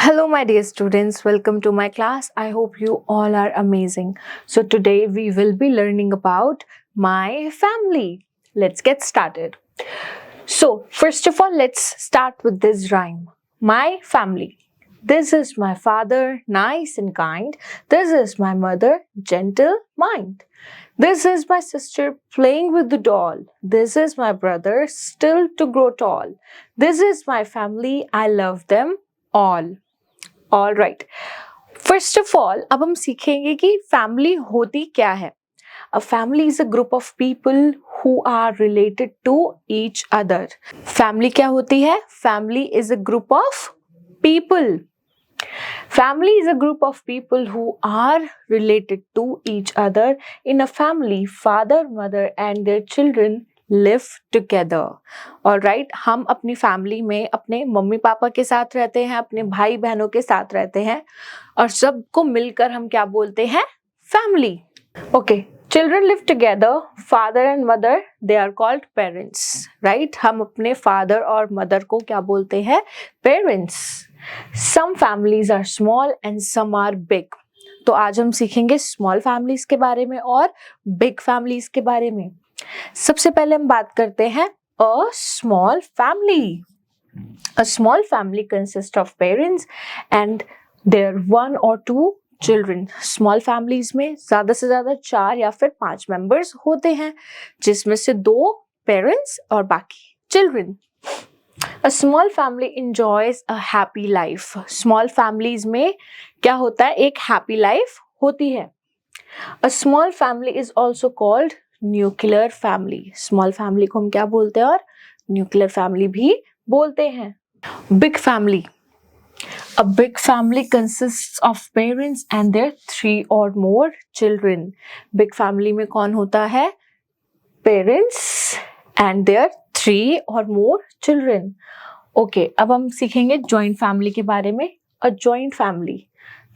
Hello, my dear students. Welcome to my class. I hope you all are amazing. So, today we will be learning about my family. Let's get started. So, first of all, let's start with this rhyme. My family. This is my father, nice and kind. This is my mother, gentle mind. This is my sister playing with the doll. This is my brother, still to grow tall. This is my family. I love them all. All right, first of all अब हम सीखेंगे कि family होती क्या है. A family is a group of people who are related to each other. Family क्या होती है? Family is a group of people. Family is a group of people who are related to each other. In a family, father, mother and their children live together. Alright, हम अपनी family में अपने mummy papa के साथ रहते हैं, अपने भाई बहनों के साथ रहते हैं और सबको मिलकर हम क्या बोलते हैं? Family. Okay, children live together. Father and mother, they are called parents. Right? हम अपने father और mother को क्या बोलते हैं? Parents. Some families are small and some are big. तो आज हम सीखेंगे स्मॉल फैमिलीज के बारे में और बिग फैमिलीज के बारे में. सबसे पहले हम बात करते हैं a small family. A small family consist of parents and their one or two children. Small families में ज्यादा से ज्यादा 4 या फिर 5 मेंबर्स होते हैं, जिसमें से 2 पेरेंट्स और बाकी children. A small family enjoys a happy life. Small families में क्या होता है? एक happy life होती है. A small family is also called nuclear family. Small family को हम क्या बोलते हैं? और nuclear family भी बोलते हैं. Big family. A big family consists of parents and their 3 or more children. Big family में कौन होता है? Parents and their 3 or more children. Okay, अब हम सीखेंगे जॉइंट फैमिली के बारे में. A joint family.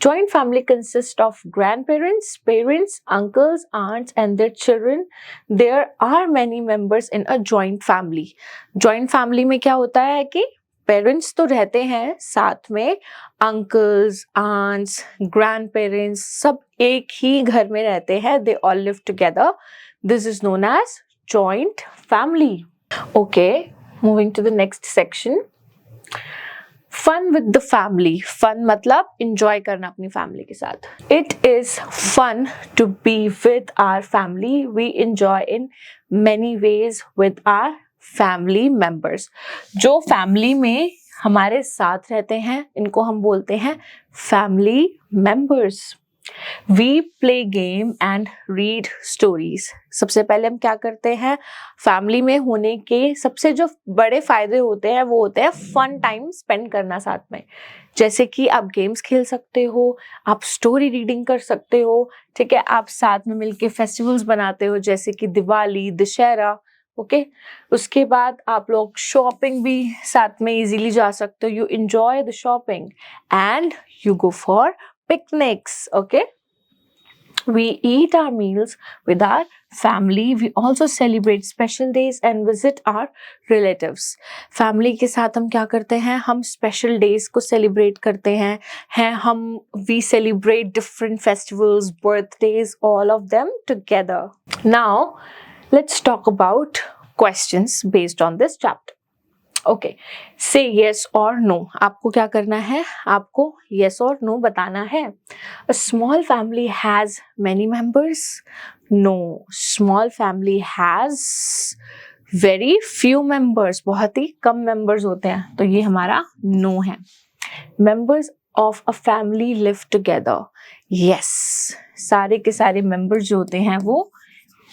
Joint family consist of grandparents, parents, uncles, aunts and their children. There are many members in a joint family. Joint family में क्या होता है कि पेरेंट्स तो रहते हैं, साथ में अंकल्स, आंट्स, ग्रैंड पेरेंट्स सब एक ही घर में रहते हैं. They all live together. This is known as joint family. Okay, moving to the next section. Fun with the family. Fun मतलब enjoy करना अपनी family के साथ. It is fun to be with our family. We enjoy in many ways with our family members. जो family में हमारे साथ रहते हैं, इनको हम बोलते हैं family members. We play game and read stories. सबसे पहले हम क्या करते हैं? फैमिली में होने के सबसे जो बड़े फायदे होते हैं वो होते हैं फन टाइम स्पेंड करना साथ में. जैसे कि आप गेम्स खेल सकते हो, आप स्टोरी रीडिंग कर सकते हो, ठीक है, आप साथ में मिलके फेस्टिवल्स बनाते हो जैसे कि दिवाली, दशहरा. ओके, उसके बाद आप लोग शॉपिंग भी साथ में इजीली जा सकते हो. You enjoy the shopping and you go for picnics. Okay, we eat our meals with our family. We also celebrate special days and visit our relatives. Family के साथ हम क्या करते हैं? हम special days को celebrate करते हैं हम we celebrate different festivals, birthdays, all of them together. Now let's talk about questions based on this chapter. Okay, से यस और नो. आपको क्या करना है? आपको यस और नो बताना है. A small family has many members. No, small family has very few members. बहुत ही कम मेंबर्स होते हैं, तो ये हमारा नो है. Members of a family live together. Yes, सारे के सारे मेंबर्स जो होते हैं वो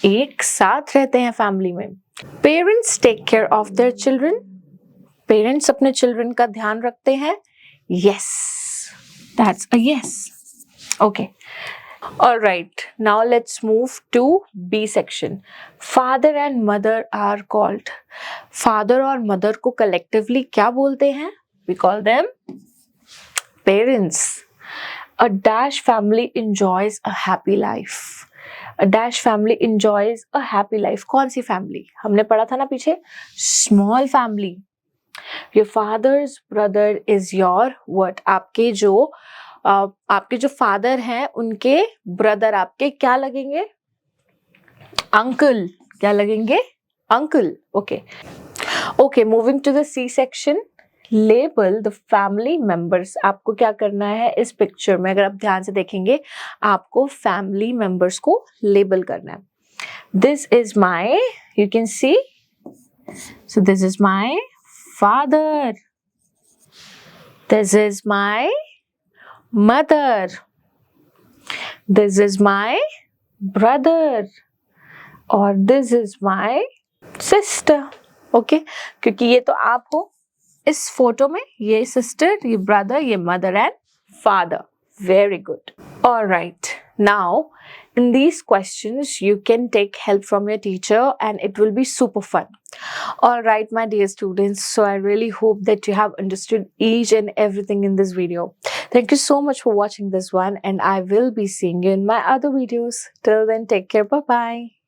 एक साथ रहते हैं फैमिली में. Parents take care of their children. Parents अपने चिल्ड्रन का ध्यान रखते हैं. Yes, that's a yes. Okay, alright, now let's move to B section. Father and mother are called. Father और मदर को कलेक्टिवली क्या बोलते हैं? We call them parents. A dash family enjoys a happy life. A dash family enjoys a happy life. कौन सी family? हमने पढ़ा था ना पीछे, small family. Your father's brother is your what? आपके जो फादर हैं उनके ब्रदर आपके क्या लगेंगे? अंकल. क्या लगेंगे? Uncle. Okay, moving to the C section. Label the family members. आपको क्या करना है इस पिक्चर में? अगर आप ध्यान से देखेंगे आपको फैमिली मेंबर्स को लेबल करना है. This is my, you can see, so this is my father. This is my mother. This is my brother. और this is my sister. Okay? क्योंकि ये तो आप हो इस फोटो में. ये sister, ये brother, ये mother and father. Very good. All right. Now, in these questions, you can take help from your teacher and it will be super fun. All right, my dear students. So I really hope that you have understood each and everything in this video. Thank you so much for watching this one and I will be seeing you in my other videos. Till then, take care. Bye-bye.